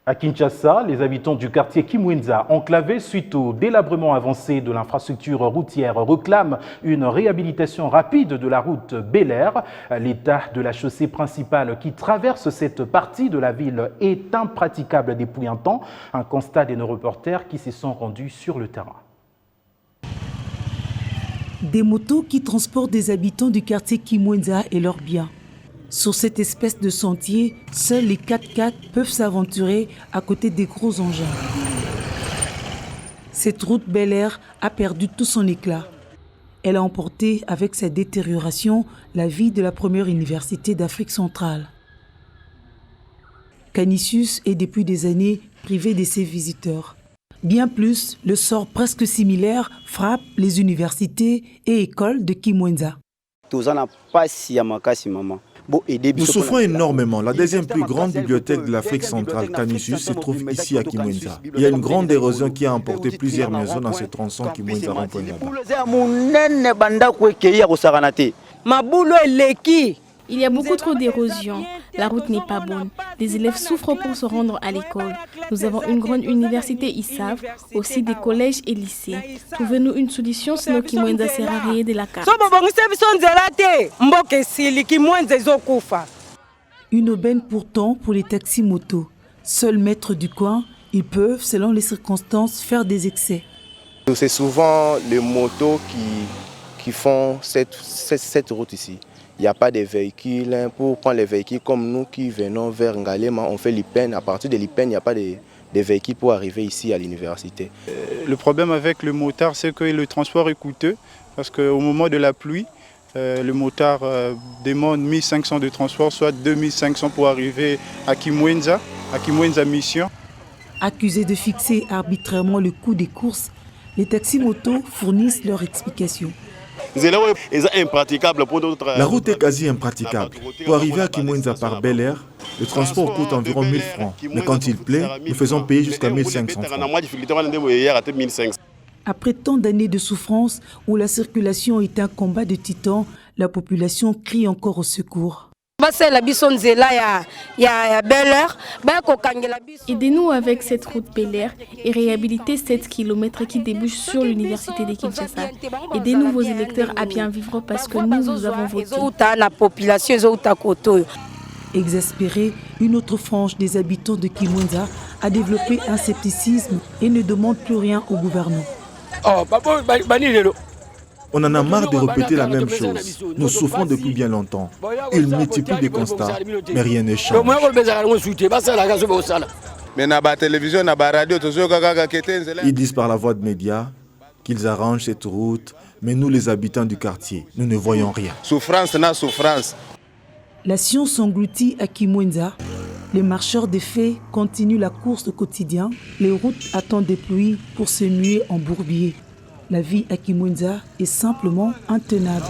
À Kinshasa, les habitants du quartier Kimwenza, enclavé suite au délabrement avancé de l'infrastructure routière, réclament une réhabilitation rapide de la route Bel-Air. L'état de la chaussée principale qui traverse cette partie de la ville est impraticable depuis un temps. Un constat de nos reporters qui se sont rendus sur le terrain. Des motos qui transportent des habitants du quartier Kimwenza et leurs biens. Sur cette espèce de sentier, seuls les 4x4 peuvent s'aventurer à côté des gros engins. Cette route Bel-Air a perdu tout son éclat. Elle a emporté avec sa détérioration la vie de la première université d'Afrique centrale. Canisius est depuis des années privé de ses visiteurs. Bien plus, le sort presque similaire frappe les universités et écoles de Kimwenza. Nous souffrons énormément. La deuxième plus grande bibliothèque de l'Afrique centrale, Canisius, se trouve ici à Kimwenza. Il y a une grande érosion qui a emporté plusieurs maisons dans ce tronçon Kimwenza Rond-Point-Ngaba. Il y a beaucoup trop d'érosion. La route n'est pas bonne. Les élèves souffrent pour se rendre à l'école. Nous avons une grande université ISAV, aussi des collèges et lycées. Trouvez-nous une solution, sinon Kimwenza sera rayé de la carte. Une aubaine pourtant pour les taxis-motos. Seuls maîtres du coin, ils peuvent, selon les circonstances, faire des excès. C'est souvent les motos qui font cette route ici. Il n'y a pas de véhicules. Pour prendre les véhicules comme nous qui venons vers Ngalema, on fait l'Ipen. À partir de l'Ipen, il n'y a pas de véhicules pour arriver ici à l'université. Le problème avec le motard, c'est que le transport est coûteux. Parce qu'au moment de la pluie, le motard demande 1500 de transport, soit 2500 pour arriver à Kimwenza Mission. Accusés de fixer arbitrairement le coût des courses, les taxis-motos fournissent leur explication. La route est quasi impraticable. Pour arriver à Kimwenza par Bel-Air, le transport coûte environ 1000 francs. Mais quand il plaît, nous faisons payer jusqu'à 1500 francs. Après tant d'années de souffrance où la circulation est un combat de titans, la population crie encore au secours. Aidez-nous avec cette route Bel-Air et réhabilitez 7 km qui débouchent sur l'université de Kinshasa. Aidez-nous vos électeurs à bien vivre parce que nous avons voté. Exaspérée, une autre frange des habitants de Kimwenza a développé un scepticisme et ne demande plus rien au gouvernement. On en a marre de répéter la même chose. Nous souffrons depuis bien longtemps. Ils multiplient des constats, mais rien ne change. Ils disent par la voie de médias qu'ils arrangent cette route, mais nous, les habitants du quartier, nous ne voyons rien. Souffrance, na souffrance. La science s'engloutit à Kimwenza. Les marcheurs des faits continuent la course au quotidien. Les routes attendent des pluies pour se muer en bourbier. La vie à Kimwenza est simplement intenable.